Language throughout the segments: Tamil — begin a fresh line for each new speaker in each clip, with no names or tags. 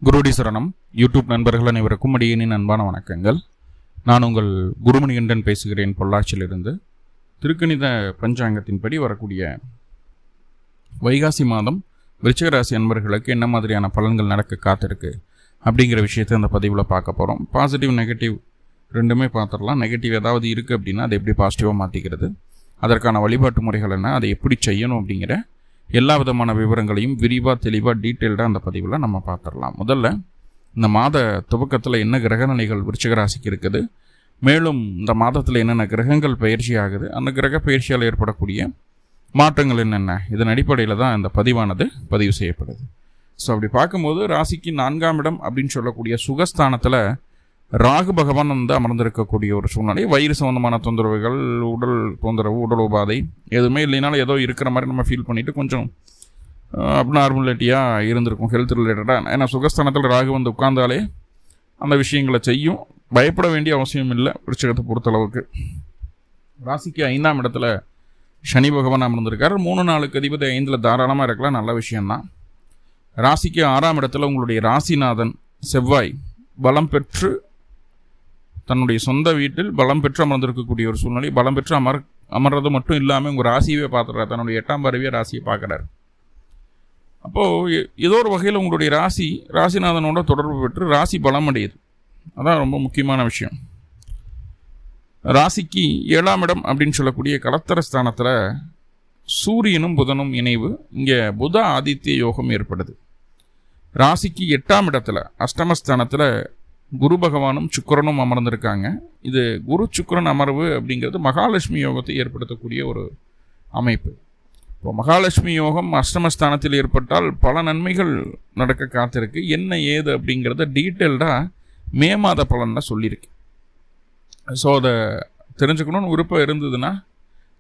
குருடி சரணம் யூடியூப் நண்பர்கள் அனைவருக்கும் அடியேனின் அன்பான வணக்கங்கள். நான் உங்கள் குருமணிகண்டன் பேசுகிறேன் பொள்ளாச்சியிலிருந்து. திருக்கணித பஞ்சாங்கத்தின்படி வரக்கூடிய வைகாசி மாதம் விருச்சிக ராசி அன்பர்களுக்கு என்ன மாதிரியான பலன்கள் நடக்க காத்திருக்கு அப்படிங்கிற விஷயத்தை அந்த பதிவில் பார்க்க போகிறோம். பாசிட்டிவ் நெகட்டிவ் ரெண்டுமே பார்த்துடலாம். நெகட்டிவ் ஏதாவது இருக்குது அப்படின்னா அதை எப்படி பாசிட்டிவாக மாற்றிக்கிறது, அதற்கான வழிபாட்டு முறைகள் என்ன, அதை எப்படி செய்யணும் அப்படிங்கிற எல்லா விதமான விவரங்களையும் விரிவாக தெளிவாக டீட்டெயில்டாக அந்த பதிவில் நம்ம பார்த்துடலாம். முதல்ல இந்த மாத துவக்கத்தில் என்ன கிரகநிலைகள் விருச்சிக ராசிக்கு இருக்குது, மேலும் இந்த மாதத்தில் என்னென்ன கிரகங்கள் பயிற்சி ஆகுது, அந்த கிரக பயிற்சியால் ஏற்படக்கூடிய மாற்றங்கள் என்னென்ன, இதன் அடிப்படையில் தான் இந்த பதிவானது பதிவு செய்யப்படுது. ஸோ அப்படி பார்க்கும்போது ராசிக்கு 4ஆம் இடம் அப்படின்னு சொல்லக்கூடிய சுகஸ்தானத்தில் ராகு பகவான் அமர்ந்திருக்கக்கூடிய ஒரு சூழ்நிலை. வயிறு சம்பந்தமான தொந்தரவுகள், உடல் தொந்தரவு, உடல் உபாதை எதுவுமே இல்லைனாலும் ஏதோ இருக்கிற மாதிரி நம்ம ஃபீல் பண்ணிவிட்டு கொஞ்சம் அப்நார்மலிட்டியாக இருந்திருக்கும் ஹெல்த் ரிலேட்டடாக. ஏன்னா சுகஸ்தானத்தில் ராகு உட்கார்ந்தாலே அந்த விஷயங்களை செய்யும். பயப்பட வேண்டிய அவசியம் இல்லை விருச்சிகத்தை பொறுத்தளவுக்கு. ராசிக்கு 5ஆம் இடத்துல சனி பகவான் அமர்ந்திருக்கார். 3-4 அதிபதி 5ல் தாராளமாக இருக்கலாம், நல்ல விஷயம்தான். ராசிக்கு 6ஆம் இடத்துல உங்களுடைய ராசிநாதன் செவ்வாய் பலம் பெற்று தன்னுடைய சொந்த வீட்டில் பலம் பெற்று அமர்ந்திருக்கக்கூடிய ஒரு சூழ்நிலை. பலம் பெற்று அமர்றது மட்டும் இல்லாமல் உங்கள் ராசியவே பார்த்துறாரு, தன்னுடைய 8ஆம் பார்வையை ராசியை பார்க்குறாரு. அப்போது ஏதோ ஒரு வகையில் உங்களுடைய ராசிநாதனோட தொடர்பு பெற்று ராசி பலம் அடையுது. அதான் ரொம்ப முக்கியமான விஷயம். ராசிக்கு 7ஆம் இடம் அப்படின்னு சொல்லக்கூடிய கலத்தர ஸ்தானத்தில் சூரியனும் புதனும் இணைவு. இங்கே புத ஆதித்ய யோகம் ஏற்படுது. ராசிக்கு 8ஆம் இடத்துல அஷ்டமஸ்தானத்தில் குரு பகவானும் சுக்கிரனும் அமர்ந்திருக்காங்க. இது குரு சுக்கிரன் அமர்வு அப்படிங்கிறது மகாலட்சுமி யோகத்தை ஏற்படுத்தக்கூடிய ஒரு அமைப்பு. இப்போ மகாலட்சுமி யோகம் அஷ்டமஸ்தானத்தில் ஏற்பட்டால் பல நன்மைகள் நடக்க காத்திருக்கு. என்ன ஏது அப்படிங்கிறத டீட்டெயில்டாக மே மாத பலனில் சொல்லியிருக்கு. ஸோ அதை தெரிஞ்சுக்கணும்னு விருப்பம் இருந்ததுன்னா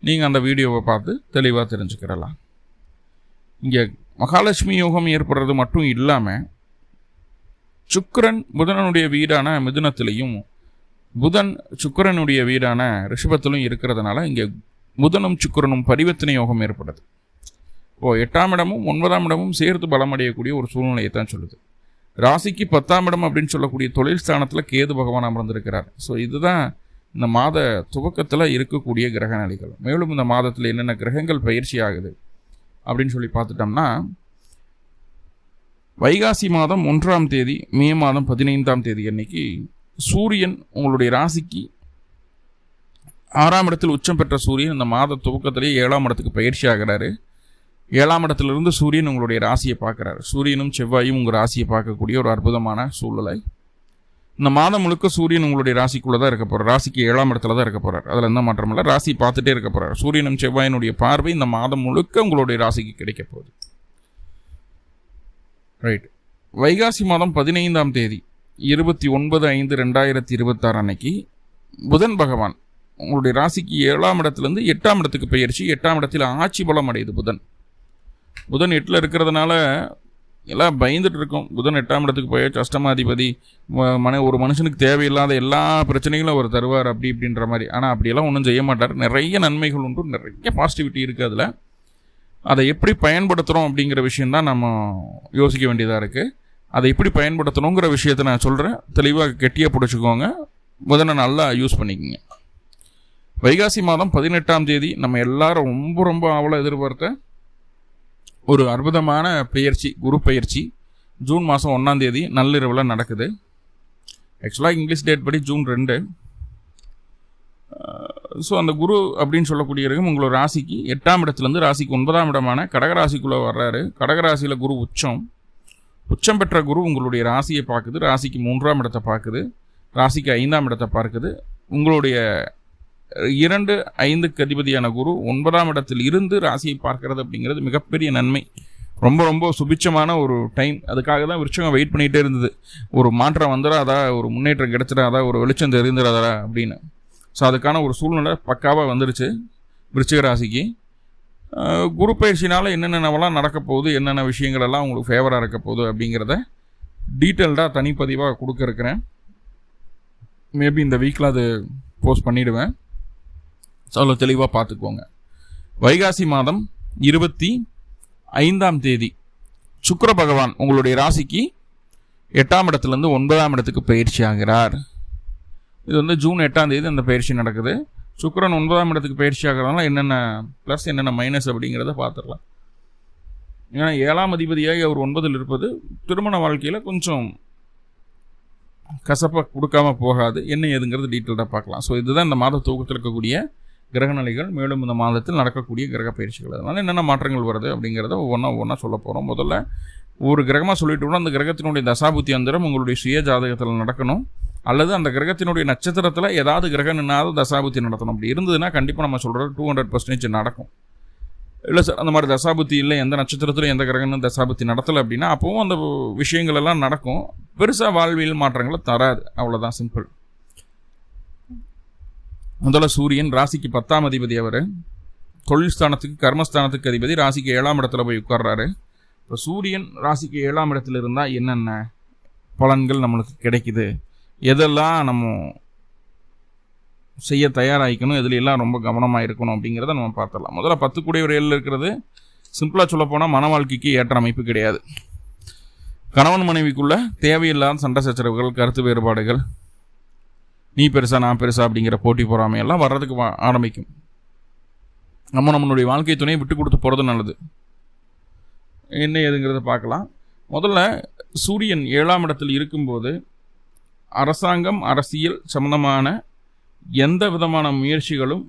நீங்கள் அந்த வீடியோவை பார்த்து தெளிவாக தெரிஞ்சுக்கிறலாம். இங்கே மகாலட்சுமி யோகம் ஏற்படுறது மட்டும் இல்லாமல் சுக்கிரன் புதனுடைய வீடான மிதுனத்திலையும் புதன் சுக்கிரனுடைய வீடான ரிஷபத்திலும் இருக்கிறதுனால இங்கே புதனும் சுக்கிரனும் பரிவர்த்தனை யோகம் ஏற்படுது. இப்போது 8ஆம் இடமும் 9ஆம் இடமும் சேர்த்து பலமடையக்கூடிய ஒரு சூழ்நிலையை தான் சொல்லுது. ராசிக்கு 10ஆம் இடம் அப்படின்னு சொல்லக்கூடிய தொழில் ஸ்தானத்தில் கேது பகவான் அமர்ந்திருக்கிறார். ஸோ இதுதான் இந்த மாத துவக்கத்தில் இருக்கக்கூடிய கிரக நிலைகள். மேலும் இந்த மாதத்தில் என்னென்ன கிரகங்கள் பயிற்சி ஆகுது அப்படின்னு சொல்லி பார்த்துட்டோம்னா, வைகாசி மாதம் 1ஆம் தேதி, மே மாதம் 15ஆம் தேதி அன்னைக்கு சூரியன் உங்களுடைய ராசிக்கு 6ஆம் இடத்தில் உச்சம் பெற்ற சூரியன் இந்த மாத துவக்கத்திலேயே 7ஆம் இடத்துக்கு பயிற்சி ஆகிறாரு. 7ஆம் இடத்திலிருந்து சூரியன் உங்களுடைய ராசியை பார்க்குறாரு. சூரியனும் செவ்வாயும் உங்கள் ராசியை பார்க்கக்கூடிய ஒரு அற்புதமான சூழ்நிலை. இந்த மாதம் முழுக்க சூரியன் உங்களுடைய ராசிக்குள்ளே தான் இருக்க போகிறார். ராசிக்கு 7ஆம் இடத்துல தான் இருக்க போகிறார். அதில் எந்த மாற்றம் இல்லை. ராசி பார்த்துட்டே இருக்க போகிறார். சூரியனும் செவ்வாயினுடைய பார்வை இந்த மாதம் முழுக்க உங்களுடைய ராசிக்கு கிடைக்க போகுது. ரைட். வைகாசி மாதம் 15ஆம் தேதி 29/5/2026 அன்னைக்கு புதன் பகவான் உங்களுடைய ராசிக்கு 7ஆம் இடத்துலேருந்து 8ஆம் இடத்துக்கு பயிற்சி. 8ஆம் இடத்தில் ஆட்சி பலம் அடையுது. புதன் 8ல் இருக்கிறதுனால எல்லாம் பயந்துட்டு இருக்கும். புதன் 8ஆம் இடத்துக்கு பயிற்சி, அஷ்டமாதிபதி, ஒரு மனுஷனுக்கு தேவையில்லாத எல்லா பிரச்சனைகளும் அவர் தருவார் அப்படி இப்படின்ற மாதிரி. ஆனால் அப்படியெல்லாம் ஒன்றும் செய்ய மாட்டார். நிறைய நன்மைகள் உண்டு, நிறைய பாசிட்டிவிட்டி இருக்குது. அதில் அதை எப்படி பயன்படுத்துகிறோம் அப்படிங்கிற விஷயந்தான் நம்ம யோசிக்க வேண்டியதாக இருக்குது. அதை எப்படி பயன்படுத்தணுங்கிற விஷயத்தை நான் சொல்கிறேன். தெளிவாக கெட்டியாக பிடிச்சிக்கோங்க. புதனை நல்லா யூஸ் பண்ணிக்கோங்க. வைகாசி மாதம் 18ஆம் தேதி நம்ம எல்லாரும் ரொம்ப ரொம்ப ஆவலாக எதிர்பார்த்த ஒரு அற்புதமான பயிற்சி, குரு பயிற்சி ஜூன் மாதம் 1ஆம் தேதி நள்ளிரவில் நடக்குது. ஆக்சுவலாக இங்கிலீஷ் டேட் படி ஜூன் 2. ஸோ அந்த குரு அப்படின்னு சொல்லக்கூடிய கிரகம் உங்களோட ராசிக்கு 8ஆம் இடத்துலேருந்து ராசிக்கு 9ஆம் இடமான கடகராசிக்குள்ளே வர்றாரு. கடகராசியில் குரு உச்சம் பெற்ற குரு உங்களுடைய ராசியை பார்க்குது. ராசிக்கு 3ஆம் இடத்தை பார்க்குது. ராசிக்கு 5ஆம் இடத்தை பார்க்குது. உங்களுடைய 2-5க்கு அதிபதியான குரு 9ஆம் இடத்தில் இருந்து ராசியை பார்க்கறது அப்படிங்கிறது மிகப்பெரிய நன்மை. ரொம்ப ரொம்ப சுபிட்சமான ஒரு டைம். அதுக்காக தான் விருச்சிகம் வெயிட் பண்ணிகிட்டே இருந்தது. ஒரு மாற்றம் வந்துடாதா, ஒரு முன்னேற்றம் கிடைச்சிடாதா, ஒரு வெளிச்சம் தெரிந்துடாதா அப்படின்னு. ஸோ அதுக்கான ஒரு சூழ்நிலை பக்காவாக வந்துருச்சு விருச்சிக ராசிக்கு. குரு பயிற்சினால் என்னென்னவெல்லாம் நடக்க போகுது, என்னென்ன விஷயங்களெல்லாம் உங்களுக்கு ஃபேவராக இருக்க போகுது அப்படிங்கிறத டீட்டெயில்டாக தனிப்பதிவாக கொடுக்க இருக்கிறேன். மேபி இந்த வீக்கில் அது போஸ்ட் பண்ணிவிடுவேன். ஸோ அதில் தெளிவாக பார்த்துக்கோங்க. வைகாசி மாதம் 25ஆம் தேதி சுக்கிர பகவான் உங்களுடைய ராசிக்கு 8ஆம் இடத்துலேருந்து 9ஆம் இடத்துக்கு பயிற்சி ஆகிறார். இது வந்து ஜூன் 8ஆம் தேதி அந்த பயிற்சி நடக்குது. சுக்கிரன் 9ஆம் இடத்துக்கு பயிற்சி ஆகிறதுனால என்னென்ன ப்ளஸ் என்னென்ன மைனஸ் அப்படிங்கிறத பார்த்துடலாம். ஏன்னா 7ஆம் அதிபதியாகி அவர் 9ல் இருப்பது திருமண வாழ்க்கையில் கொஞ்சம் கசப்பாக கொடுக்காம போகாது. என்ன ஏதுங்கிறது டீட்டெயில்டாக பார்க்கலாம். ஸோ இதுதான் இந்த மாத துவக்கத்தில் இருக்கக்கூடிய கிரகநிலைகள், மேலும் இந்த மாதத்தில் நடக்கக்கூடிய கிரக பயிற்சிகள். அதனால் என்னென்ன மாற்றங்கள் வருது அப்படிங்கிறத ஒவ்வொன்றா சொல்ல போகிறோம். முதல்ல ஒரு கிரகமாக சொல்லிட்டோம்னா அந்த கிரகத்தினுடைய தசாபுத்தி அந்தரம் உங்களுடைய சுய ஜாதகத்தில் நடக்கணும், அல்லது அந்த கிரகத்தினுடைய நட்சத்திரத்தில் ஏதாவது கிரகம் நின்னாவது தசாபுத்தி நடத்தணும். அப்படி இருந்ததுன்னா கண்டிப்பாக நம்ம சொல்கிறது 200% நடக்கும். இல்லை சார் அந்த மாதிரி தசாபுத்தி இல்லை, எந்த நட்சத்திரத்திலும் எந்த கிரகமும் தசாபுத்தி நடத்தலை அப்படின்னா அப்போவும் அந்த விஷயங்கள் எல்லாம் நடக்கும். பெருசாக வாழ்வியல் மாற்றங்களை தராது. அவ்வளோதான், சிம்பிள். முதல்ல சூரியன் ராசிக்கு 10ஆம் அதிபதி. அவர் தொழில் ஸ்தானத்துக்கு கர்மஸ்தானத்துக்கு அதிபதி. ராசிக்கு 7ஆம் இடத்துல போய் உட்கார்றாரு. இப்போ சூரியன் ராசிக்கு 7ஆம் இடத்துல இருந்தால் என்னென்ன பலன்கள் நம்மளுக்கு கிடைக்குது, எதெல்லாம் நம்ம செய்ய தயாராகிக்கணும், இதில் எல்லாம் ரொம்ப கவனமாக இருக்கணும் அப்படிங்கிறத நம்ம பார்த்துடலாம். முதல்ல 10 கூடிய 7 இருக்கிறது சிம்பிளாக சொல்லப்போனால் மன வாழ்க்கைக்கு ஏற்ற அமைப்பு கிடையாது. கணவன் மனைவிக்குள்ள தேவையில்லாத சண்டை சச்சரவுகள், கருத்து வேறுபாடுகள், நீ பெருசா நான் பெருசா அப்படிங்கிற போட்டி பொறாமையெல்லாம் வர்றதுக்கு ஆரம்பிக்கும். நம்மளுடைய வாழ்க்கை துணையை விட்டு கொடுத்து போகிறது நல்லது. என்ன ஏதுங்கிறத பார்க்கலாம். முதல்ல சூரியன் 7ஆம் இடத்தில் இருக்கும்போது அரசாங்கம், அரசியல் சம்பந்தமான எந்த விதமான முயற்சிகளும்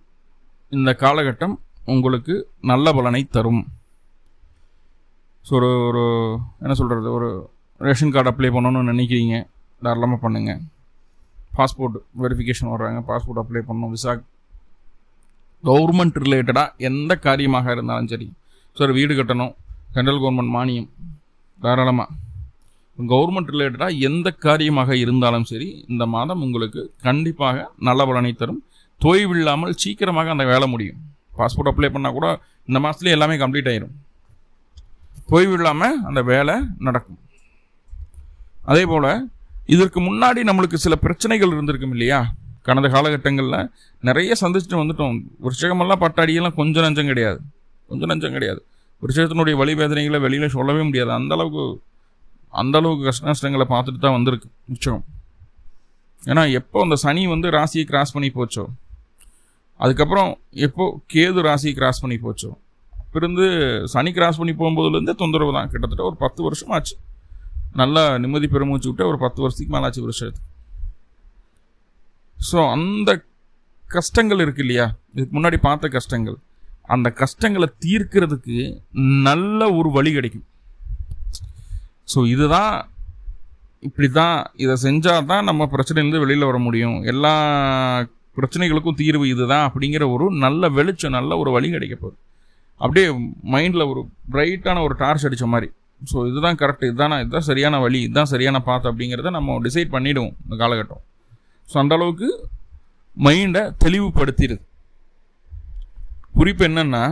இந்த காலகட்டம் உங்களுக்கு நல்ல பலனை தரும். ஸோ ஒரு என்ன சொல்கிறது, ஒரு ரேஷன் கார்டு அப்ளை பண்ணணும்னு நினைக்கிறீங்க, தாராளமாக பண்ணுங்கள். பாஸ்போர்ட் வெரிஃபிகேஷன் வர்றாங்க, பாஸ்போர்ட் அப்ளை பண்ணணும். விசா, கவர்மெண்ட் ரிலேட்டடாக எந்த காரியமாக இருந்தாலும் சரி. சார் வீடு கட்டணும், சென்ட்ரல் கவர்மெண்ட் மானியம், தாராளமாக. கவர்மெண்ட் ரிலேட்டடாக எந்த காரியமாக இருந்தாலும் சரி இந்த மாதம் உங்களுக்கு கண்டிப்பாக நல்ல பலனை தரும். தொய்வில்லாமல் சீக்கிரமாக அந்த வேலை முடியும். பாஸ்போர்ட் அப்ளை பண்ணால் கூட இந்த மாதத்துலேயே எல்லாமே கம்ப்ளீட் ஆயிடும். தொய்வில்லாமல் அந்த வேலை நடக்கும். அதே போல் இதற்கு முன்னாடி நம்மளுக்கு சில பிரச்சனைகள் இருந்திருக்கும் இல்லையா? கடந்த காலகட்டங்களில் நிறைய சந்திச்சுட்டு வந்துட்டோம். விருச்சகமெல்லாம் பட்டாடியெல்லாம் கொஞ்சம் நஞ்சம் கிடையாது. விருச்சகத்தினுடைய வலி வேதனைகளை வெளியில் சொல்லவே முடியாது. அந்தளவுக்கு கஷ்ட நஷ்டங்களை பார்த்துட்டு தான் வந்திருக்கு விருச்சகம். ஏன்னா எப்போ அந்த சனி வந்து ராசியை கிராஸ் பண்ணி போச்சோ, அதுக்கப்புறம் எப்போ கேது ராசியை கிராஸ் பண்ணி போச்சோ, இருந்து சனி கிராஸ் பண்ணி போகும்போதுலேருந்தே தொந்தரவு தான். கிட்டத்தட்ட ஒரு 10 வருஷம் ஆச்சு. நல்லா நிம்மதி பெருமூச்சு விட்டு ஒரு 10 வருஷத்துக்கு மேலே ஆச்சு விருஷத்துக்கு. ஸோ அந்த கஷ்டங்கள் இருக்கு இல்லையா, இதுக்கு முன்னாடி பார்த்த கஷ்டங்கள், அந்த கஷ்டங்களை தீர்க்கிறதுக்கு நல்ல ஒரு வழி கிடைக்கும். ஸோ இதுதான், இப்படி தான், இதை செஞ்சால் தான் நம்ம பிரச்சனையிலேருந்து வெளியில் வர முடியும், எல்லா பிரச்சனைகளுக்கும் தீர்வு இதுதான் அப்படிங்கிற ஒரு நல்ல வெளிச்சம், நல்ல ஒரு வழி கிடைக்க போகுது. அப்படியே மைண்டில் ஒரு பிரைட்டான ஒரு டார்ச் அடித்த மாதிரி. ஸோ இதுதான் கரெக்ட், இதுதான் சரியான வழி, இதுதான் சரியான பாத்து அப்படிங்கிறத நம்ம டிசைட் பண்ணிவிடுவோம் இந்த காலகட்டம். ஸோ அந்தளவுக்கு மைண்டை தெளிவுபடுத்திடுது. குறிப்பு என்னென்னா,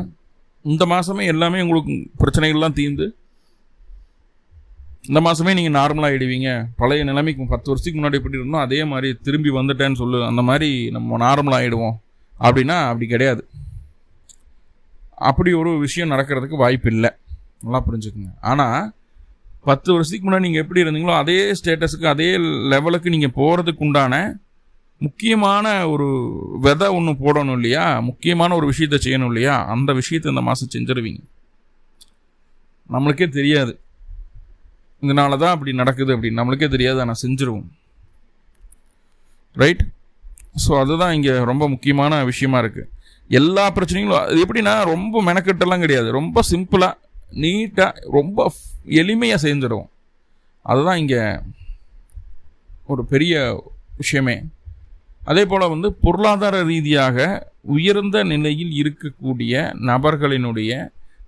இந்த மாதமே எல்லாமே உங்களுக்கு பிரச்சனைகள்லாம் தீர்ந்து இந்த மாதமே நீங்கள் நார்மலாக ஆகிடுவீங்க. பழைய நிலைமைக்கு 10 வருஷத்துக்கு முன்னாடி எப்படி இருந்தோம் அதே மாதிரி திரும்பி வந்துட்டேன்னு சொல்லு, அந்த மாதிரி நம்ம நார்மலாக ஆகிடுவோம் அப்படின்னா அப்படி கிடையாது. அப்படி ஒரு விஷயம் நடக்கிறதுக்கு வாய்ப்பு இல்லை, நல்லா புரிஞ்சுக்குங்க. ஆனால் 10 வருஷத்துக்கு முன்னாடி நீங்கள் எப்படி இருந்தீங்களோ அதே ஸ்டேட்டஸுக்கு, அதே லெவலுக்கு நீங்கள் போகிறதுக்கு உண்டான முக்கியமான ஒரு விதை ஒன்று போடணும் இல்லையா, முக்கியமான ஒரு விஷயத்தை செய்யணும் இல்லையா, அந்த விஷயத்தை இந்த மாதம் செஞ்சிருவீங்க. நம்மளுக்கே தெரியாது இதனால தான் அப்படி நடக்குது அப்படின்னு, நம்மளுக்கே தெரியாது, ஆனால் செஞ்சிருவோம். ரைட்? ஸோ அதுதான் இங்கே ரொம்ப முக்கியமான விஷயமா இருக்குது. எல்லா பிரச்சனைகளும் அது எப்படின்னா ரொம்ப மெனக்கெட்டெல்லாம் கிடையாது, ரொம்ப சிம்பிளாக நீட்டாக ரொம்ப எளிமையாக செஞ்சிடுவோம். அதுதான் இங்கே ஒரு பெரிய விஷயமே. அதே போல் வந்து பொருளாதார ரீதியாக உயர்ந்த நிலையில் இருக்கக்கூடிய நபர்களினுடைய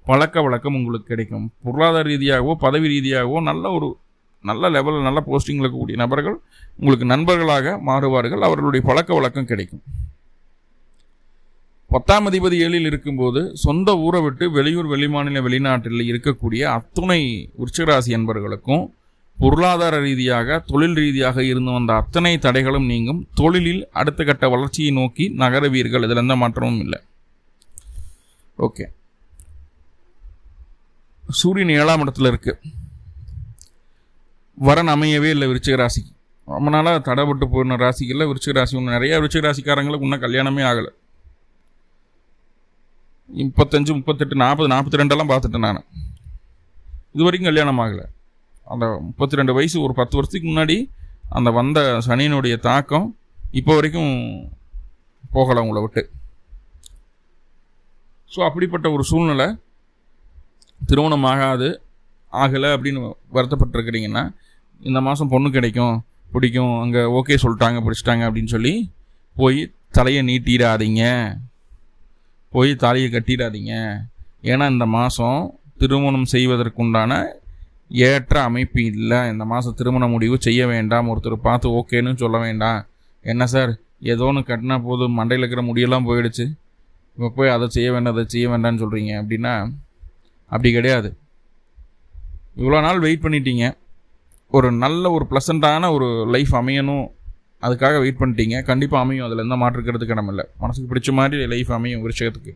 பழக்க வழக்கம் உங்களுக்கு கிடைக்கும். பொருளாதார ரீதியாகவோ பதவி ரீதியாகவோ நல்ல லெவலில் நல்ல போஸ்டிங்கில் இருக்கக்கூடிய நபர்கள் உங்களுக்கு நண்பர்களாக மாறுவார்கள். அவர்களுடைய பழக்க வழக்கம் கிடைக்கும். 10ஆம் அதிபதி 7ல் இருக்கும்போது சொந்த ஊரை விட்டு வெளியூர், வெளிமாநில, வெளிநாட்டில் இருக்கக்கூடிய அத்துணை விருச்சிகராசி என்பவர்களுக்கும் பொருளாதார ரீதியாக, தொழில் ரீதியாக இருந்து வந்த அத்தனை தடைகளும் நீங்கும். தொழிலில் அடுத்த கட்ட வளர்ச்சியை நோக்கி நகருவீர்கள். இதில் எந்த மாற்றமும் இல்லை. ஓகே, சூரியன் 7ஆம் இடத்துல இருக்கு. வரன் அமையவே இல்லை விருச்சிக ராசிக்கு. ரொம்ப நாளாக தடைப்பட்டு போயின ராசிகளில் விருச்சிக ராசி ஒன்று. நிறையா விருச்சிக ராசிக்காரங்களுக்கு இன்னும் கல்யாணமே ஆகலை. 35, 38, 40, 42 பார்த்துட்டேன் நான். இது வரைக்கும் கல்யாணம் ஆகலை. அந்த 32 வயசு ஒரு 10 வருஷத்துக்கு முன்னாடி அந்த வந்த சனியினுடைய தாக்கம் இப்போ வரைக்கும் போகலை உங்களை விட்டு. ஸோ அப்படிப்பட்ட ஒரு சூழ்நிலை, திருமணம் ஆகலை அப்படின்னு வருத்தப்பட்டிருக்கிறீங்கன்னா, இந்த மாதம் பொண்ணு கிடைக்கும், பிடிக்கும், அங்கே ஓகே சொல்லிட்டாங்க, பிடிச்சிட்டாங்க அப்படின்னு சொல்லி போய் தலையை நீட்டிடாதீங்க, போய் தாலியை கட்டிடாதீங்க. ஏன்னா இந்த மாதம் திருமணம் செய்வதற்குண்டான ஏற்ற அமைப்பு இல்லை. இந்த மாதம் திருமண முடிவு செய்ய வேண்டாம். ஒருத்தர் பார்த்து ஓகேன்னு சொல்ல வேண்டாம். என்ன சார், ஏதோ ஒன்று கட்டினா போதும், மண்டையில் இருக்கிற முடியெல்லாம் போயிடுச்சு, இப்போ போய் அதை செய்ய வேண்டாம் அதை செய்ய வேண்டாம்னு சொல்கிறீங்க அப்படின்னா அப்படி கிடையாது. இவ்வளோ நாள் வெயிட் பண்ணிட்டீங்க, ஒரு நல்ல ஒரு ப்ளசண்ட்டான ஒரு லைஃப் அமையணும், அதுக்காக வெயிட் பண்ணிட்டீங்க. கண்டிப்பாக அமையும், அதில் எந்த மாற்றுக்கிறதுக்கு இடமில்லை. மனசுக்கு பிடிச்ச மாதிரி லைஃப் அமையும் விருச்சிகத்துக்கு,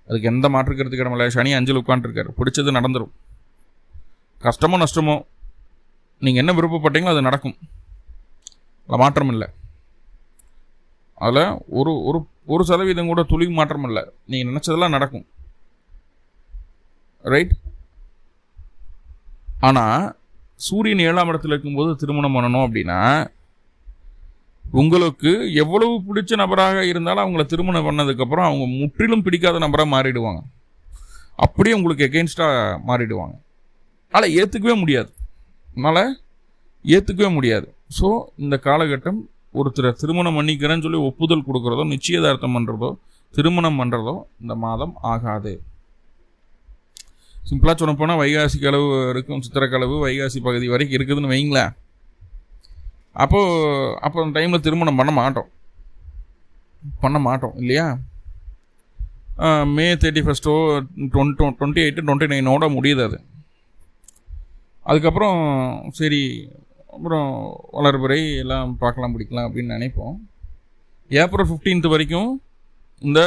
அதுக்கு எந்த மாற்றுக்கிறதுக்கு இடமில்லை. சனி 5 உட்காந்துருக்காரு, பிடிச்சது நடந்துடும். கஷ்டமோ நஷ்டமோ நீங்கள் என்ன விருப்பப்பட்டீங்களோ அது நடக்கும், அதில் மாற்றம் இல்லை. அதில் ஒரு ஒரு ஒரு சதவீதம் கூட துளி மாற்றம் இல்லை. நீங்கள் நினச்சதெல்லாம் நடக்கும், ரைட். ஆனால் சூரியன் 7ஆம் இடத்துல இருக்கும்போது திருமணம் பண்ணணும் அப்படின்னா, உங்களுக்கு எவ்வளவு பிடிச்ச நபராக இருந்தாலும் அவங்கள திருமணம் பண்ணதுக்கப்புறம் அவங்க முற்றிலும் பிடிக்காத நபராக மாறிடுவாங்க. அப்படியே உங்களுக்கு எகெயின்ஸ்டாக மாறிடுவாங்க. அதனால் ஏற்றுக்கவே முடியாது. ஸோ இந்த காலகட்டம் ஒருத்தரை திருமணம் பண்ணிக்கிறேன்னு சொல்லி ஒப்புதல் கொடுக்குறதோ, நிச்சயதார்த்தம் பண்ணுறதோ, திருமணம் பண்ணுறதோ இந்த மாதம் ஆகாது. சிம்பிளாக சொல்ல போனால் வைகாசி கலவு இருக்கும், சித்திரை கலவு வைகாசி பகுதி வரைக்கும் இருக்குதுன்னு வைங்களேன். அப்போ அந்த டைமில் திருமணம் பண்ண மாட்டோம் இல்லையா? May 31 28, 29 முடியுது அது. அதுக்கப்புறம் சரி, அப்புறம் வளர்பிறை எல்லாம் பார்க்கலாம் பிடிக்கலாம் அப்படின்னு நினைப்போம். April 15 வரைக்கும் இந்த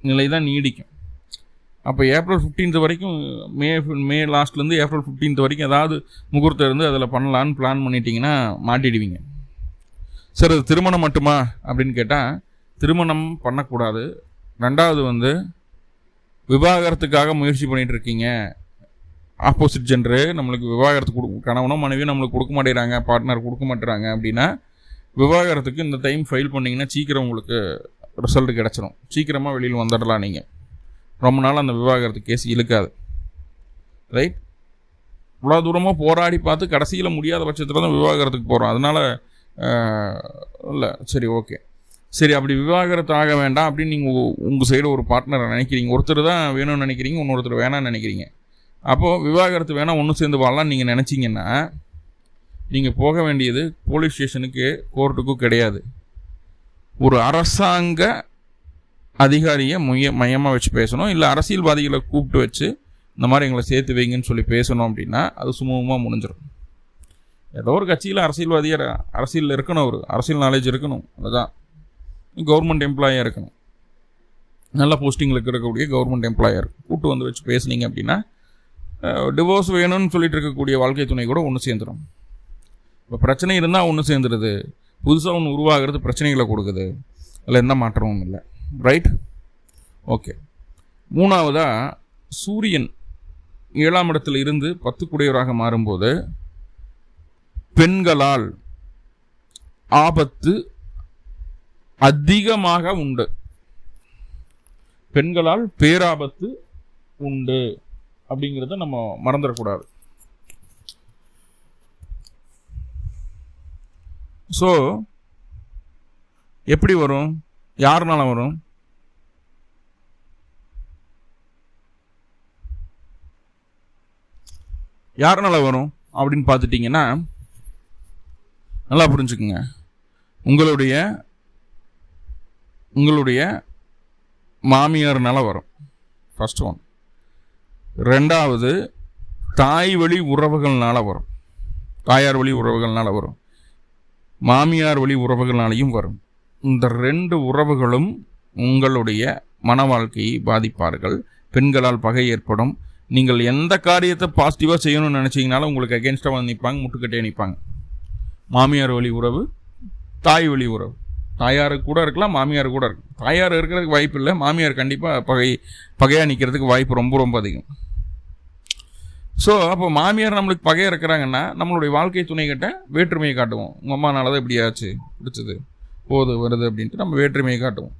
நிலை தான் நீடிக்கும். அப்போ April 15 வரைக்கும் மே லாஸ்ட்லேருந்து April 15 வரைக்கும் ஏதாவது முகூர்த்தம் இருந்து அதில் பண்ணலான்னு பிளான் பண்ணிட்டீங்கன்னா மாட்டிடுவீங்க. சார் அது திருமணம் மட்டுமா அப்படின்னு கேட்டால், திருமணம் பண்ணக்கூடாது. ரெண்டாவது விவாகரத்துக்காக முயற்சி பண்ணிகிட்டு இருக்கீங்க, ஆப்போசிட் ஜெண்டரு நம்மளுக்கு விவாகரத்து கணவனோ மனைவியோ நம்மளுக்கு கொடுக்க மாட்டேறாங்க, பார்ட்னர் கொடுக்க மாட்டேறாங்க அப்படின்னா, விவாகரத்துக்கு இந்த டைம் ஃபைல் பண்ணிங்கன்னா சீக்கிரம் உங்களுக்கு ரிசல்ட் கிடச்சிரும். சீக்கிரமாக வெளியில் வந்துடலாம். நீங்கள் ரொம்ப நாள் அந்த விவாகரத்து கேஸ் இழுக்காது, ரைட். இவ்வளோ தூரமாக போராடி பார்த்து கடைசியில் முடியாத பட்சத்தில் தான் விவாகரத்துக்கு போகிறோம். அதனால் இல்லை, சரி ஓகே, சரி அப்படி விவாகரத்து ஆக வேண்டாம் அப்படின்னு நீங்கள் உங்கள் சைடு ஒரு பார்ட்னரை நினைக்கிறீங்க. ஒருத்தர் தான் வேணும்னு நினைக்கிறீங்க, இன்னொருத்தர் வேணான்னு நினைக்கிறீங்க. அப்போது விவாகரத்து வேணாம், ஒன்று சேர்ந்து வாழலாம் நீங்கள் நினச்சிங்கன்னா, நீங்கள் போக வேண்டியது போலீஸ் ஸ்டேஷனுக்கு கோர்ட்டுக்கும் கிடையாது. ஒரு அரசாங்க அதிகாரியை மையமாக வச்சு பேசணும், இல்லை அரசியல்வாதிகளை கூப்பிட்டு வச்சு இந்த மாதிரி எங்களை சேர்த்து வைங்கன்னு சொல்லி பேசணும். அப்படின்னா அது சுமூகமாக முடிஞ்சிடும். ஏதோ ஒரு கட்சியில் அரசியலில் இருக்கணும், ஒரு அரசியல் நாலேஜ் இருக்கணும், அதுதான். கவர்மெண்ட் எம்ப்ளாயாக இருக்கணும், நல்ல போஸ்டிங்களுக்கு இருக்கக்கூடிய கவர்மெண்ட் எம்ப்ளாயர் கூப்பிட்டு வந்து வச்சு பேசுனீங்க அப்படின்னா, டிவோர்ஸ் வேணும்னு சொல்லிட்டு இருக்கக்கூடிய வாழ்க்கை துணை கூட ஒன்று சேர்ந்துடும். இப்போ பிரச்சனை இருந்தால் ஒன்று சேர்ந்துடுது, புதுசாக ஒன்று உருவாகிறது பிரச்சனைகளை கொடுக்குது, அதில் எந்த மாற்றமும் இல்லை, ரைட். ஓகே. மூணாவதாக, சூரியன் 7ஆம் இடத்துல இருந்து 10 குடையவராக மாறும்போது பெண்களால் ஆபத்து அதிகமாக உண்டு. பெண்களால் பேராபத்து உண்டு அப்படிங்கிறத நம்ம மறந்துடக்கூடாது. ஸோ எப்படி வரும், யாருனால வரும்? யாருனால வரும் அப்படின்னு பார்த்துட்டிங்கன்னா, நல்லா புரிஞ்சுக்குங்க. உங்களுடைய மாமியார்னால வரும், ஃபர்ஸ்ட் ஒன். ரெண்டாவது, தாய் வழி உறவுகள்னால வரும், தாயார் வழி உறவுகள்னால வரும், மாமியார் வழி உறவுகள்னாலையும் வரும். இந்த 2 உறவுகளும் உங்களுடைய மன வாழ்க்கையை பாதிப்பார்கள். பெண்களால் பகை ஏற்படும், நீங்கள் எந்த காரியத்தை பாசிட்டிவாக செய்யணும்னு நினச்சிங்கனாலும் உங்களுக்கு அகேன்ஸ்டாக வந்து நிற்பாங்க, முட்டுக்கட்டையே நிற்பாங்க. மாமியார் வழி உறவு, தாய் வழி உறவு. தாயாருக்கு கூட இருக்கலாம், மாமியார் கூட இருக்கலாம். தாயார் இருக்கிறதுக்கு வாய்ப்பு இல்லை, மாமியார் கண்டிப்பாக பகையாக நிற்கிறதுக்கு வாய்ப்பு ரொம்ப ரொம்ப அதிகம். ஸோ அப்போ மாமியார் நம்மளுக்கு பகையாக இருக்கிறாங்கன்னா நம்மளுடைய வாழ்க்கை துணைக்கிட்ட வேற்றுமையை காட்டுவோம். உங்கள் அம்மானால தான் இப்படி ஆச்சு, பிடிச்சது போது வருது அப்படின்ட்டு நம்ம வேற்றுமையை காட்டுவோம்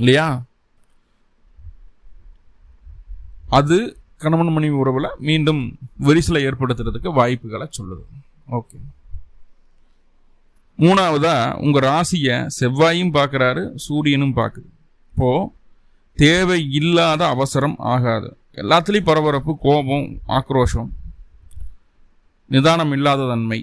இல்லையா? அது கணவன் மனைவி உறவில் மீண்டும் விரிசலை ஏற்படுத்துறதுக்கு வாய்ப்புகளை சொல்லுது. ஓகே, மூணாவதா உங்கள் ராசியை செவ்வாயும் பார்க்குறாரு, சூரியனும் பார்க்குது. இப்போது தேவை இல்லாத அவசரம் ஆகாது. எல்லாத்துலேயும் பரபரப்பு, கோபம், ஆக்ரோஷம், நிதானம் இல்லாத தன்மை,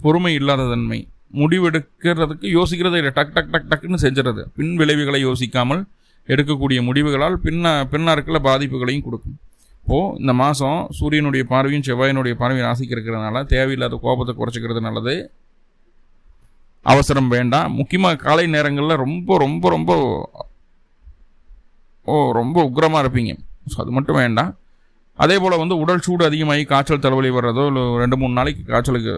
பொறுமை இல்லாத தன்மை, முடிவெடுக்கிறதுக்கு யோசிக்கிறதை டக் டக் டக் டக்குன்னு செஞ்சுறது, பின் விளைவுகளை யோசிக்காமல் எடுக்கக்கூடிய முடிவுகளால் பின்னாட்களில் பாதிப்புகளையும் கொடுக்கும். இப்போது இந்த மாதம் சூரியனுடைய பார்வையும் செவ்வாயினுடைய பார்வையும் ராசிக்கு இருக்கிறதுனால தேவையில்லாத கோபத்தை குறைச்சிக்கிறது நல்லது. அவசரம் வேண்டாம். முக்கியமாக காலை நேரங்களில் ரொம்ப ரொம்ப ரொம்ப ரொம்ப உக்கிரமாக இருப்பீங்க. ஸோ அது மட்டும் வேண்டாம். அதே போல் வந்து உடல் சூடு அதிகமாகி காய்ச்சல் தலைவலி வர்றதோ இல்லை 2-3 நாளைக்கு காய்ச்சலுக்கு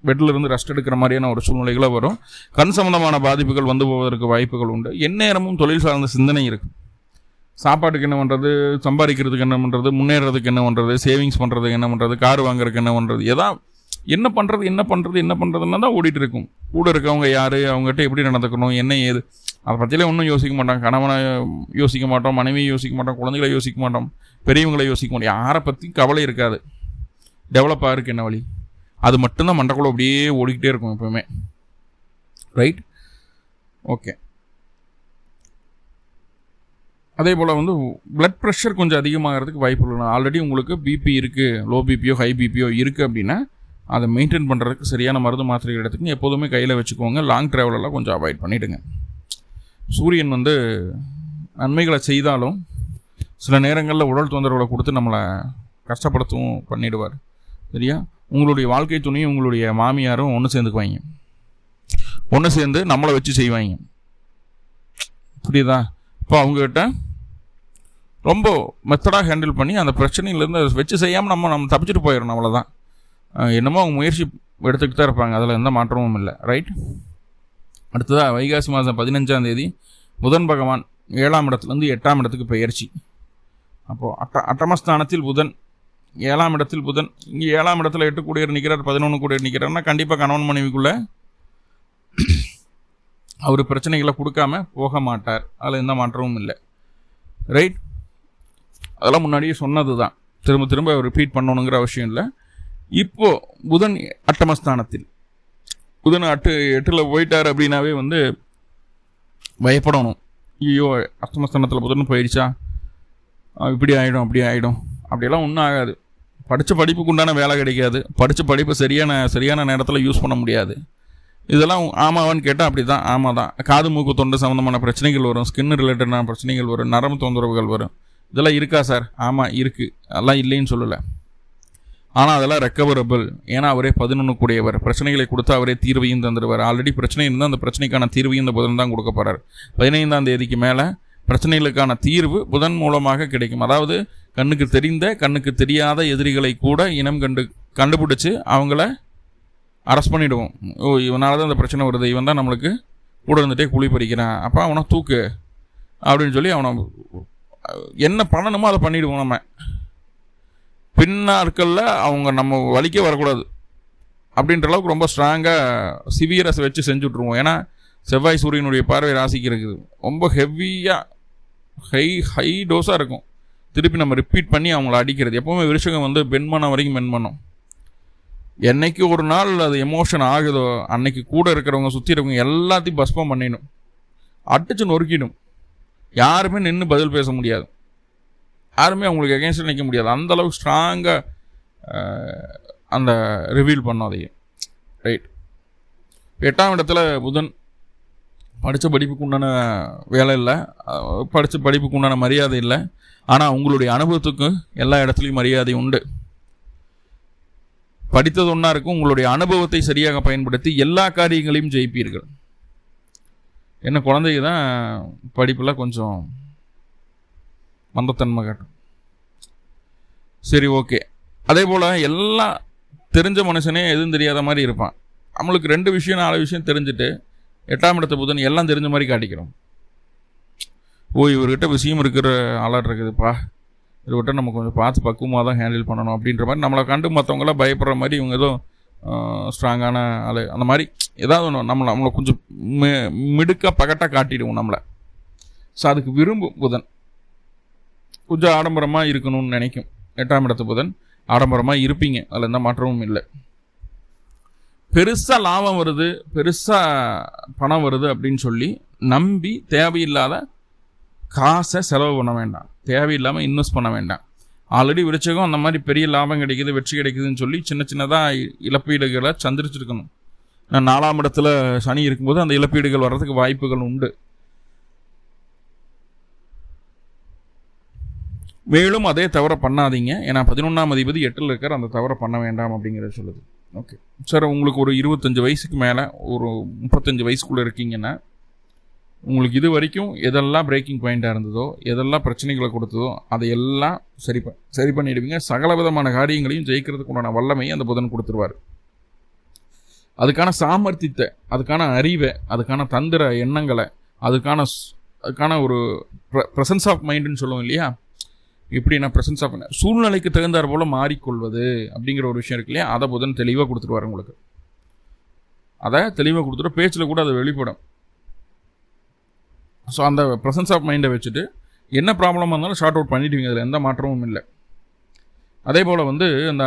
பெட்டில் இருந்து ரெஸ்ட் எடுக்கிற மாதிரியான ஒரு சூழ்நிலைகளும் வரும். கண் சம்பந்தமான பாதிப்புகள் வந்து போவதற்கு வாய்ப்புகள் உண்டு. எந்நேரமும் தொழில் சார்ந்த சிந்தனை இருக்குது. சாப்பாட்டுக்கு என்ன பண்ணுறது, சம்பாதிக்கிறதுக்கு என்ன பண்ணுறது, முன்னேறதுக்கு என்ன பண்ணுறது, சேவிங்ஸ் பண்ணுறதுக்கு என்ன பண்ணுறது, கார் வாங்குறதுக்கு என்ன பண்ணுறது, என்ன பண்ணுறதுன்னா தான் ஓடிட்டு இருக்கும். கூட இருக்கவங்க யார், அவங்ககிட்ட எப்படி நடந்துக்கணும், என்ன ஏது, அதை பற்றிலாம் ஒன்றும் யோசிக்க மாட்டோம். கணவனை யோசிக்க மாட்டோம், மனைவியை யோசிக்க மாட்டோம், குழந்தைகளை யோசிக்க மாட்டோம், பெரியவங்களை யோசிக்க மாட்டோம். யாரை பற்றி கவலை இருக்காது. டெவலப் ஆகிருக்கு என்ன வழி, அது மட்டும்தான் மண்டக்குள்ள அப்படியே ஓடிக்கிட்டே இருக்கும் எப்பவுமே. Right, okay. அதே போல் வந்து பிளட் ப்ரெஷர் கொஞ்சம் அதிகமாகிறதுக்கு வாய்ப்பு இல்லை. ஆல்ரெடி உங்களுக்கு பிபி இருக்குது, லோ பிபியோ ஹை பிபியோ இருக்குது அப்படின்னா அதை மெயின்டைன் பண்ணுறதுக்கு சரியான மருந்து மாத்திரைகள் எடுத்துக்கங்க. எப்போதுமே கையில் வச்சுக்கோங்க. லாங் ட்ராவலெல்லாம் கொஞ்சம் அவாய்ட் பண்ணிவிடுங்க. சூரியன் வந்து நன்மைகளை செய்தாலும் சில நேரங்களில் உடல் தொந்தரவுகளை கொடுத்து நம்மளை கஷ்டப்படுத்தவும் பண்ணிடுவார். சரியா? உங்களுடைய வாழ்க்கை துணையும் உங்களுடைய மாமியாரும் ஒன்று சேர்ந்துக்குவாங்க, ஒன்று சேர்ந்து நம்மளை வச்சு செய்வாங்க. புரியுதா? இப்போ அவங்ககிட்ட ரொம்ப மெத்தடாக ஹேண்டில் பண்ணி அந்த பிரச்சனையிலேருந்து வச்சு செய்யாமல் நம்ம தப்பிச்சுட்டு போயிடணும். அவ்வளோதான். என்னமோ அவங்க முயற்சி எடுத்துக்கிட்டு தான் இருப்பாங்க, அதில் எந்த மாற்றமும் இல்லை. ரைட். அடுத்ததாக வைகாசி மாதம் 15ஆம் தேதி புதன் பகவான் 7ஆம் இடத்துலேருந்து 8ஆம் இடத்துக்கு பெயர்ச்சி. அப்போது அட்டமஸ்தானத்தில் புதன், 7ஆம் இடத்தில் புதன். இங்கே 7ஆம் இடத்துல 8 கூடியர் நிற்கிறார், 11 கூடியர் நிற்கிறார்னா கண்டிப்பாக கணவன் மனைவிக்குள்ளே அவர் பிரச்சனைகளை கொடுக்காம போக மாட்டார். அதில் எந்த மாற்றமும் இல்லை. ரைட். அதெல்லாம் முன்னாடியே சொன்னது தான், திரும்ப திரும்ப ரிப்பீட் பண்ணணுங்கிற அவசியம் இல்லை. இப்போது புதன் அட்டமஸ்தானத்தில், புதன் 8ல் போயிட்டார் அப்படின்னாவே வந்து பயப்படணும். ஐயோ அஷ்டமஸ்தானத்தில் புதன் போயிடுச்சா, இப்படி ஆகிடும் அப்படி ஆகிடும், அப்படியெல்லாம் ஒன்றும் ஆகாது. படித்த படிப்புக்கு உண்டான வேலை கிடைக்காது, படித்த படிப்பை சரியான நேரத்தில் யூஸ் பண்ண முடியாது. இதெல்லாம் ஆமாவான்னு கேட்டால் அப்படி தான், ஆமாம் தான். காது மூக்கு தொண்டை சம்மந்தமான பிரச்சனைகள் வரும், ஸ்கின் ரிலேட்டடான பிரச்சனைகள் வரும், நரம்பு தொந்தரவுகள் வரும். இதெல்லாம் இருக்கா சார்? ஆமாம் இருக்குது, அதெல்லாம் இல்லைன்னு சொல்லலை. ஆனால் அதெல்லாம் ரெக்கவரபிள். ஏன்னா அவரே 11 கூடியவர், பிரச்சனைகளை கொடுத்து அவரே தீர்வையும் தந்துடுவார். ஆல்ரெடி பிரச்சனை இருந்தால் அந்த பிரச்சனைக்கான தீர்வையும் இந்த புதன் தான் கொடுக்க போகிறார். 15ஆம் தேதிக்கு மேலே பிரச்சனைகளுக்கான தீர்வு புதன் மூலமாக கிடைக்கும். அதாவது கண்ணுக்கு தெரிந்த கண்ணுக்கு தெரியாத எதிரிகளை கூட இனம் கண்டுபிடிச்சி அவங்கள அரெஸ்ட் பண்ணிவிடுவோம். இவனால தான் இந்த பிரச்சனை வருது, இவன் தான் நம்மளுக்கு கூட இருந்துகிட்டே குழி பறிக்கிறான், அப்போ அவனை தூக்கு அப்படின்னு சொல்லி அவனை என்ன பண்ணணுமோ அதை பண்ணிவிடுவோம். நம்ம பின்னாட்களில் அவங்க நம்ம வலிக்க வரக்கூடாது அப்படின்ற அளவுக்கு ரொம்ப ஸ்ட்ராங்காக சிவியரஸை வச்சு செஞ்சுட்ருவோம். ஏன்னா செவ்வாய் சூரியனுடைய பார்வை ராசிக்கு இருக்குது. ரொம்ப ஹெவியாக ஹை டோஸாக இருக்கும். திருப்பி நம்ம ரிப்பீட் பண்ணி அவங்கள அடிக்கிறது. எப்போவுமே விருஷகம் வந்து பெண்மனம் வரைக்கும் மென்மனம். என்னைக்கு ஒரு நாள் அது எமோஷன் ஆகுதோ அன்னைக்கு கூட இருக்கிறவங்க சுற்றி இருக்கவங்க எல்லாத்தையும் பஸ்பம் பண்ணிடணும், அடிச்சு நொறுக்கிடும். யாருமே நின்று பதில் பேச முடியாது, யாருமே அவங்களுக்கு எகென்ஸ்டாக நிற்க முடியாது. அந்தளவுக்கு ஸ்ட்ராங்காக அந்த ரிவீல் பண்ணோம் அதையே. ரைட். 8ஆம் இடத்துல புதன், படித்த படிப்புக்கு உண்டான வேலை இல்லை, படித்த படிப்புக்கு உண்டான மரியாதை இல்லை. ஆனால் உங்களுடைய அனுபவத்துக்கு எல்லா இடத்துலையும் மரியாதை உண்டு. படித்தது ஒன்றா இருக்கும், உங்களுடைய அனுபவத்தை சரியாக பயன்படுத்தி எல்லா காரியங்களையும் ஜெயிப்பீர்கள். என்ன குழந்தைங்க தான் படிப்பில் கொஞ்சம் மந்தத்தன்மை காட்டும். சரி, ஓகே. அதே போல் எல்லாம் தெரிஞ்ச மனுஷனே எதுவும் தெரியாத மாதிரி இருப்பான். நம்மளுக்கு 2 விஷயம் 4 விஷயம் தெரிஞ்சுட்டு 8ஆம் இடத்து புதன் எல்லாம் தெரிஞ்ச மாதிரி காட்டிக்கிறோம். இவர்கிட்ட விஷயம் இருக்கிற ஆளாக இருக்குதுப்பா, இவர்கிட்ட நம்ம கொஞ்சம் பார்த்து பக்குவமாக தான் ஹேண்டில் பண்ணணும் அப்படின்ற மாதிரி நம்மளை கண்டு மற்றவங்களாம் பயப்படுற மாதிரி இவங்க ஏதோ ஸ்ட்ராங்கான ஆள் அந்த மாதிரி ஏதாவது ஒன்று நம்மளை கொஞ்சம் மிடுக்காக பகட்டாக காட்டிடுவோம் நம்மளை. ஸோ அதுக்கு விரும்பும் புதன் கொஞ்சம் ஆடம்பரமாக இருக்கணும்னு நினைக்கும். 8ஆம் இடத்து புதன் ஆடம்பரமாக இருப்பீங்க, அதில் எந்த மாற்றமும் இல்லை. பெருசாக லாபம் வருது, பெருசாக பணம் வருது அப்படின்னு சொல்லி நம்பி தேவையில்லாத காசை செலவு பண்ண வேண்டாம், தேவையில்லாமல் இன்வெஸ்ட் பண்ண வேண்டாம். ஆல்ரெடி விருச்சகம் அந்த மாதிரி பெரிய லாபம் கிடைக்குது, வெற்றி கிடைக்குதுன்னு சொல்லி சின்ன சின்னதாக இழப்பீடுகளை சந்திரிச்சிருக்கணும். 4ஆம் இடத்துல சனி இருக்கும்போது அந்த இழப்பீடுகள் வர்றதுக்கு வாய்ப்புகள் உண்டு. மேலும் அதே தவிர பண்ணாதீங்க. ஏன்னா 11ஆம் அதிபதி 8ல் இருக்கிற அந்த தவிர பண்ண வேண்டாம் அப்படிங்கிறத சொல்லுது. ஓகே சார், உங்களுக்கு ஒரு 25 வயசுக்கு மேலே ஒரு 35 வயசுக்குள்ளே இருக்கீங்கன்னா உங்களுக்கு இது வரைக்கும் எதெல்லாம் பிரேக்கிங் பாயிண்ட்டாக இருந்ததோ, எதெல்லாம் பிரச்சனைகளை கொடுத்ததோ அதையெல்லாம் சரி பண்ணிடுவீங்க. சகல விதமான காரியங்களையும் ஜெயிக்கிறதுக்கு உண்டான வல்லமையை அந்த புதன் கொடுத்துருவார். அதுக்கான சாமர்த்தியத்தை, அதுக்கான அறிவை, அதுக்கான தந்திர எண்ணங்களை, அதுக்கான ஒரு ப்ரெசன்ஸ் ஆஃப் மைண்டுன்னு சொல்லுவோம் இல்லையா, எப்படின்னா ப்ரெசன்ஸ் ஆஃப் சூழ்நிலைக்கு தகுந்தாற் போல் மாறிக்கொள்வது அப்படிங்கிற ஒரு விஷயம் இருக்கு இல்லையா, அதை புதன் தெளிவாக கொடுத்துருவார் உங்களுக்கு. அதை தெளிவாக கொடுத்துட்டு பேச்சில் கூட அதை வெளிப்படும். ஸோ அந்த ப்ரெசன்ஸ் ஆஃப் மைண்டை வச்சுட்டு என்ன ப்ராப்ளமாக இருந்தாலும் ஷார்ட் அவுட் பண்ணிவிடுவீங்க, அதில் எந்த மாற்றமும் இல்லை. அதே போல் அந்த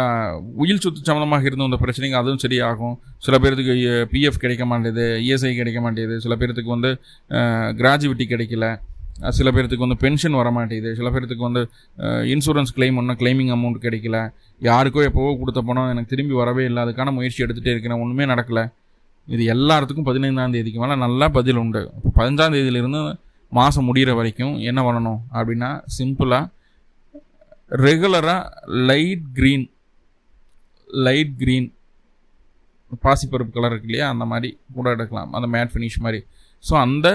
உயில் சொத்து சம்மந்தமாக இருந்த அந்த பிரச்சனைங்க அதுவும் சரியாகும். சில பேர்த்துக்கு பிஎஃப் கிடைக்க மாட்டேது, இஎஸ்ஐ கிடைக்க மாட்டேது, சில பேர்த்துக்கு கிராஜுவிட்டி கிடைக்கல, சில பேர்த்துக்கு பென்ஷன் வர மாட்டேங்குது, சில பேர்த்துக்கு இன்சூரன்ஸ் கிளைம் ஒன்றும் கிளைமிங் அமௌண்ட் கிடைக்கல, யாருக்கோ எப்போவோ கொடுத்த பணம் எனக்கு திரும்பி வரவே இல்லை, அதுக்கான முயற்சி எடுத்துகிட்டே இருக்கிறேன், ஒன்றுமே நடக்கலை. இது எல்லாத்துக்கும் 15ஆம் தேதிக்கு மேலே நல்லா பதில் உண்டு. 15ஆம் தேதியிலிருந்து மாதம் முடிகிற வரைக்கும் என்ன பண்ணணும் அப்படின்னா, சிம்பிளாக ரெகுலராக லைட் க்ரீன் பாசிப்பருப்பு கலர் இருக்கு இல்லையா, அந்த மாதிரி கூட எடுக்கலாம், அந்த மேட் ஃபினிஷ் மாதிரி. ஸோ அந்த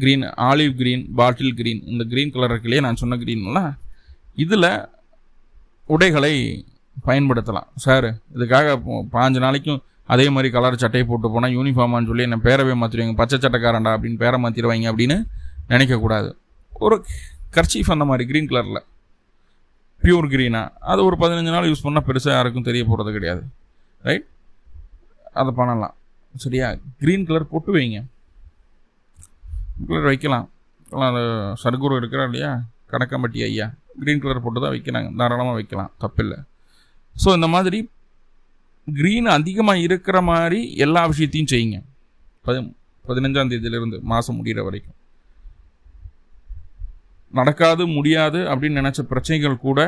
green, olive green, bottle green, இந்த க்ரீன் கலர் இருக்கு இல்லையா, நான் சொன்ன க்ரீன்ல இதில் உடைகளை பயன்படுத்தலாம். சார் இதுக்காக 5 நாளைக்கும் அதே மாதிரி கலர் சட்டையை போட்டு போனால் யூனிஃபார்மான்னு சொல்லி என்ன பேரவே மாற்றிடுவாங்க, பச்சை சட்டைக்காரண்டா அப்படின்னு பேரை மாற்றிடுவாங்க அப்படின்னு நினைக்கக்கூடாது. ஒரு கர்ச்சீஃப் அந்த மாதிரி க்ரீன் கலரில் பியூர் க்ரீனாக அது ஒரு 15 நாள் யூஸ் பண்ணால் பெருசாக யாருக்கும் தெரிய போகிறது கிடையாது. ரைட், அதை பண்ணலாம். சரியா, க்ரீன் கலர் போட்டு வைங்க, கலர் வைக்கலாம். அது சர்க்குரு இருக்கிறா இல்லையா, கணக்கம்பட்டி ஐயா, க்ரீன் கலர் போட்டு தான் வைக்கிறாங்க, தாராளமாக வைக்கலாம், தப்பில்லை. ஸோ இந்த மாதிரி க்ரீன் அதிகமாக இருக்கிற மாதிரி எல்லா விஷயத்தையும் செய்யுங்க. 15ஆம் தேதியிலிருந்து மாதம் முடிகிற வரைக்கும் நடக்காது முடியாது அப்படின்னு நினச்ச பிரச்சனைகள் கூட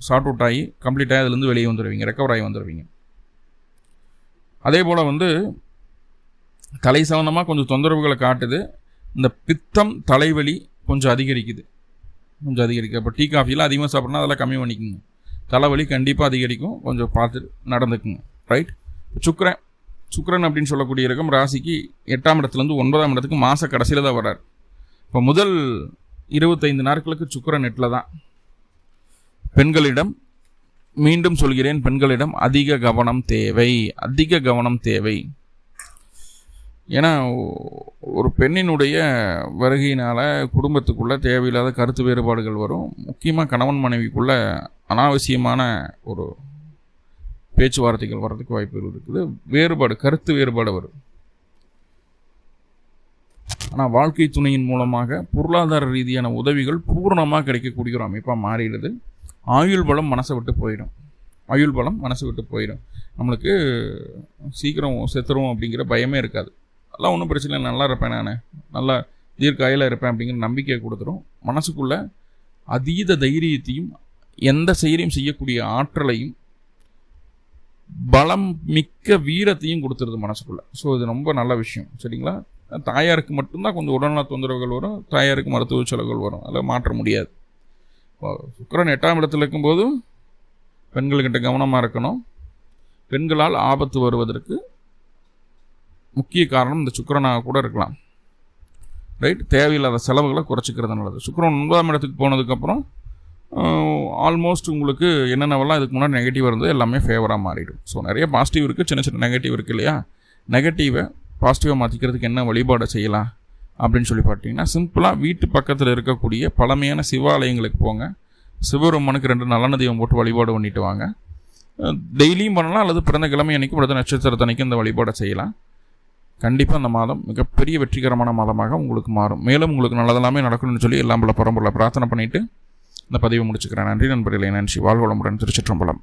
சார்ட் அவுட் ஆகி கம்ப்ளீட்டாக அதுலேருந்து வெளியே வந்துடுவீங்க, ரெக்கவர் ஆகி வந்துடுவீங்க. அதே போல் தலை சம்பந்தமாக கொஞ்சம் தொந்தரவுகளை காட்டுது. இந்த பித்தம், தலைவலி கொஞ்சம் அதிகரிக்குது. அப்போ டீ காஃபிலாம் அதிகமாக சாப்பிட்றனா அதெல்லாம் கம்மி பண்ணிக்கோங்க. தலைவலி கண்டிப்பாக அதிகரிக்கும், கொஞ்சம் பார்த்து நடந்துக்குங்க. ரைட், சுக்கிரன் அப்படின்னு சொல்லக்கூடிய இருக்கும் ராசிக்கு 8ஆம் இடத்துலேருந்து 9ஆம் இடத்துக்கு மாத கடைசியில் தான் வர்றார். இப்போ முதல் 25 நாட்களுக்கு சுக்கிரன் 8ல் தான். பெண்களிடம், மீண்டும் சொல்கிறேன், பெண்களிடம் அதிக கவனம் தேவை. ஏன்னா ஒரு பெண்ணினுடைய வருகையினால் குடும்பத்துக்குள்ளே தேவையில்லாத கருத்து வேறுபாடுகள் வரும். முக்கியமாக கணவன் மனைவிக்குள்ளே அனாவசியமான ஒரு பேச்சுவார்த்தைகள் வர்றதுக்கு வாய்ப்புகள் இருக்குது. கருத்து வேறுபாடு வரும். ஆனால் வாழ்க்கை துணையின் மூலமாக பொருளாதார ரீதியான உதவிகள் பூர்ணமாக கிடைக்கக்கூடிய ஒரு அமைப்பாக மாறிடுது. ஆயுள் பலம் மனசை விட்டு போயிடும். நம்மளுக்கு சீக்கிரம் செத்துரும் அப்படிங்கிற பயமே இருக்காது. அதெல்லாம் ஒன்றும் பிரச்சனை இல்லை, நல்லா இருப்பேன், நான் நல்லா தீர்க்காயில் இருப்பேன் அப்படிங்கிற நம்பிக்கையை கொடுத்துரும். மனசுக்குள்ளே அதீத தைரியத்தையும் எந்த செயலையும் செய்யக்கூடிய ஆற்றலையும் பலம் மிக்க வீரத்தையும் கொடுத்துருது மனசுக்குள்ளே. ஸோ இது ரொம்ப நல்ல விஷயம். சரிங்களா, தாயாருக்கு மட்டும்தான் கொஞ்சம் உடல்நல தொந்தரவுகள் வரும், தாயாருக்கு மருத்துவ செலவுகள் வரும், அதில் மாற்ற முடியாது. சுக்கிரன் 8ஆம் இடத்துல இருக்கும்போது பெண்கள்கிட்ட கவனமாக இருக்கணும். பெண்களால் ஆபத்து வருவதற்கு முக்கிய காரணம் இந்த சுக்கிரனாக கூட இருக்கலாம். ரைட், தேவையில்லாத செலவுகளை குறைச்சிக்கிறது நல்லது. சுக்கிரன் 9ஆம் இடத்துக்கு போனதுக்கப்புறம் ஆல்மோஸ்ட் உங்களுக்கு என்னென்னவெல்லாம் இதுக்கு முன்னாடி நெகட்டிவ் இருந்தது எல்லாமே ஃபேவராக மாறிடும். ஸோ நிறைய பாசிட்டிவ் இருக்குது, சின்ன சின்ன நெகட்டிவ் இருக்குது இல்லையா? நெகட்டிவை பாசிட்டிவாக மாற்றிக்கிறதுக்கு என்ன வழிபாடை செய்யலாம் அப்படின்னு சொல்லி பார்த்தீங்கன்னா, சிம்பிளாக வீட்டு பக்கத்தில் இருக்கக்கூடிய பழமையான சிவாலயங்களுக்கு போங்க. சிவபெருமானுக்கு 2 நல்லெண்ணெய் போட்டு வழிபாடு பண்ணிட்டு வாங்க. டெய்லியும் பண்ணலாம், அல்லது பிறந்த கிழமை அன்றைக்கும் பிறந்த நட்சத்திரத்தன்னைக்கும் இந்த வழிபாடை செய்யலாம். கண்டிப்பாக அந்த மாதம் மிகப்பெரிய வெற்றிகரமான மாதமாக உங்களுக்கு மாறும். மேலும் உங்களுக்கு நல்லதெல்லாமே நடக்கணும்னு சொல்லி எல்லாம் பல பரம்பொருளை பிரார்த்தனை பண்ணிவிட்டு இந்த பதிவை முடிச்சுக்கிறேன். நன்றி நண்பர்களே. நன்றி. வாழ்வளமுடன். திருச்சிற்றம்பலம்.